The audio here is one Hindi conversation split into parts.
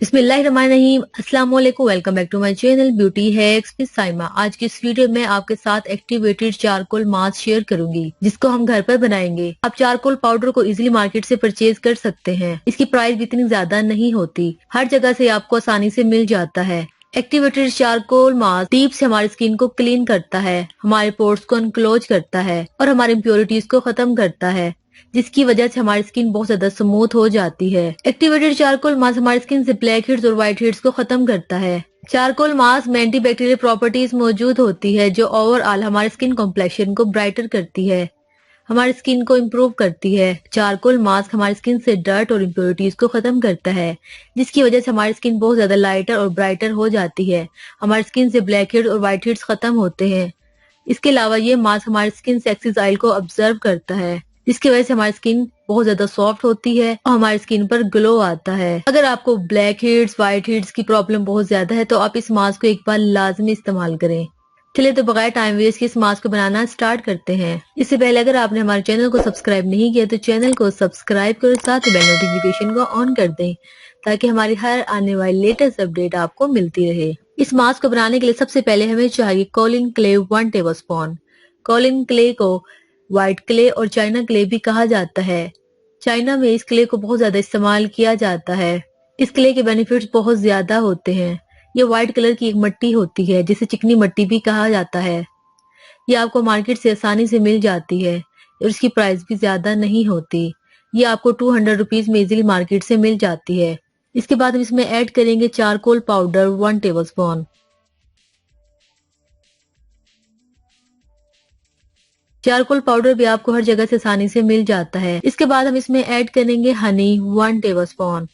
बिस्मिल्लाहिर्रहमानिर्रहीम। अस्सलाम वालेकुम। Welcome back to my channel beauty hacks with Saima. आज की इस वीडियो में आपके साथ एक्टिवेटेड चारकोल मास्क शेयर करूंगी जिसको हम घर पर बनाएंगे। आप चारकोल पाउडर को इजीली मार्केट से परचेज कर सकते हैं। इसकी प्राइस भी इतनी ज्यादा नहीं होती, हर जगह से आपको आसानी से मिल जाता है। एक्टिवेटेड चारकोल मास्क डीप से हमारी स्किन को क्लीन करता है, हमारे पोर्स को अनक्लोज करता है और हमारी इम्प्योरिटीज को खत्म करता है, जिसकी वजह से हमारी स्किन बहुत ज्यादा स्मूथ हो जाती है। एक्टिवेटेड चारकोल मास्क हमारी स्किन से ब्लैक हेड्स और व्हाइट हेड्स को खत्म करता है। चारकोल मास्क में एंटीबैक्टीरियल प्रॉपर्टीज मौजूद होती है जो ओवरऑल हमारे स्किन कॉम्प्लेक्शन को ब्राइटर करती है, हमारी स्किन को इम्प्रूव करती है। चारकोल मास्क हमारी स्किन से डर्ट और इम्प्योरिटीज को खत्म करता है, जिसकी वजह से हमारी स्किन बहुत ज्यादा लाइटर और ब्राइटर हो जाती है। हमारी स्किन से ब्लैक हेड्स और व्हाइट हेड्स खत्म होते हैं। इसके अलावा ये मास्क हमारी स्किन से एक्सिस ऑयल को ऑब्जर्व करता है, जिसकी वजह से हमारी स्किन बहुत ज्यादा सॉफ्ट होती है और हमारी स्किन पर ग्लो आता है। अगर आपको ब्लैक हेड्स व्हाइट हेड्स की प्रॉब्लम बहुत ज्यादा है तो आप इस मास्क को एक बार लाजमी इस्तेमाल करें। चलिए तो बगैर टाइम वेस्ट के इस मास्क को बनाना स्टार्ट करते हैं। इससे पहले अगर आपने हमारे चैनल को सब्सक्राइब नहीं किया तो चैनल को सब्सक्राइब करो, साथ ही बेल नोटिफिकेशन को ऑन कर दें ताकि हमारी हर आने वाली लेटेस्ट अपडेट आपको मिलती रहे। इस मास्क को बनाने के लिए सबसे पहले हमें चाहिए kaolin clay 1 tablespoon. Kaolin clay को व्हाइट क्ले और चाइना क्ले भी कहा जाता है। चाइना में इस क्ले को बहुत ज्यादा इस्तेमाल किया जाता है। इस क्ले के बेनिफिट्स बहुत ज्यादा होते हैं। ये व्हाइट कलर की एक मिट्टी होती है जिसे चिकनी मिट्टी भी कहा जाता है। ये आपको मार्केट से आसानी से मिल जाती है और इसकी प्राइस भी ज्यादा नहीं होती। ये आपको 200 रुपीज में इजीली मार्केट से मिल जाती है। इसके बाद हम इसमें ऐड करेंगे charcoal powder 1 tablespoon. Charcoal powder भी आपको हर जगह से आसानी से मिल जाता है। इसके बाद हम इसमें ऐड करेंगे हनी 1 टेबलस्पून।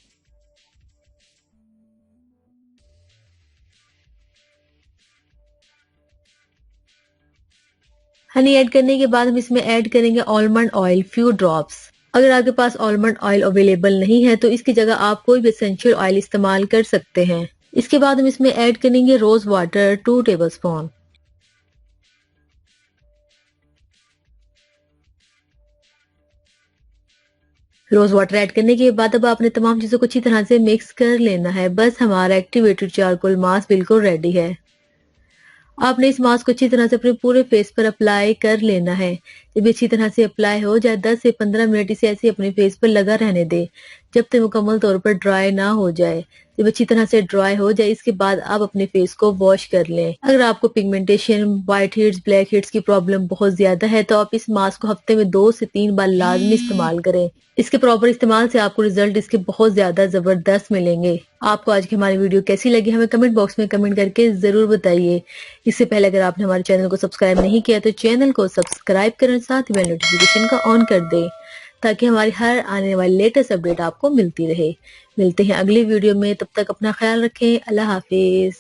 हनी ऐड करने के बाद हम इसमें ऐड करेंगे आलमंड ऑयल फ्यू ड्रॉप्स। अगर आपके पास आलमंड ऑयल अवेलेबल नहीं है तो इसकी जगह आप कोई भी एसेंशियल ऑयल इस्तेमाल कर सकते हैं। इसके बाद हम इसमें ऐड करेंगे rose water 2 tablespoon. Rose water add करने के बाद अब आपने तमाम चीजों को अच्छी तरह से मिक्स कर लेना है। बस हमारा एक्टिवेटेड चारकोल मास्क बिल्कुल रेडी है। आपने इस मास्क को अच्छी तरह से अपने पूरे फेस पर अप्लाई कर लेना है। जब अच्छी तरह से अप्लाई हो जाए 10 से 15 मिनट इसे ऐसे अपने फेस पर लगा रहने दे जब तक मुकम्मल तौर पर ड्राई ना हो जाए। जब अच्छी तरह से ड्राई हो जाए इसके बाद आप अपने फेस को वॉश कर लें। अगर आपको pigmentation white heads black heads की प्रॉब्लम बहुत ज्यादा है तो आप इस मास्क को हफ्ते में 2 से 3 बार लाजमी इस्तेमाल करें। इसके प्रॉपर इस्तेमाल से आपको रिजल्ट इसके बहुत ज्यादा जबरदस्त मिलेंगे। आपको आज की हमारी वीडियो कैसी लगी हमें कमेंट बॉक्स में कमेंट करके जरूर बताइए। इससे पहले अगर आपने हमारे चैनल को सब्सक्राइब नहीं किया तो चैनल को सब्सक्राइब करें, साथ ही बेल नोटिफिकेशन को ऑन कर दें ताकि हमारी हर आने वाली लेटेस्ट अपडेट आपको मिलती रहे। मिलते हैं अगली वीडियो में, तब तक अपना ख्याल रखें। अल्लाह हाफिज।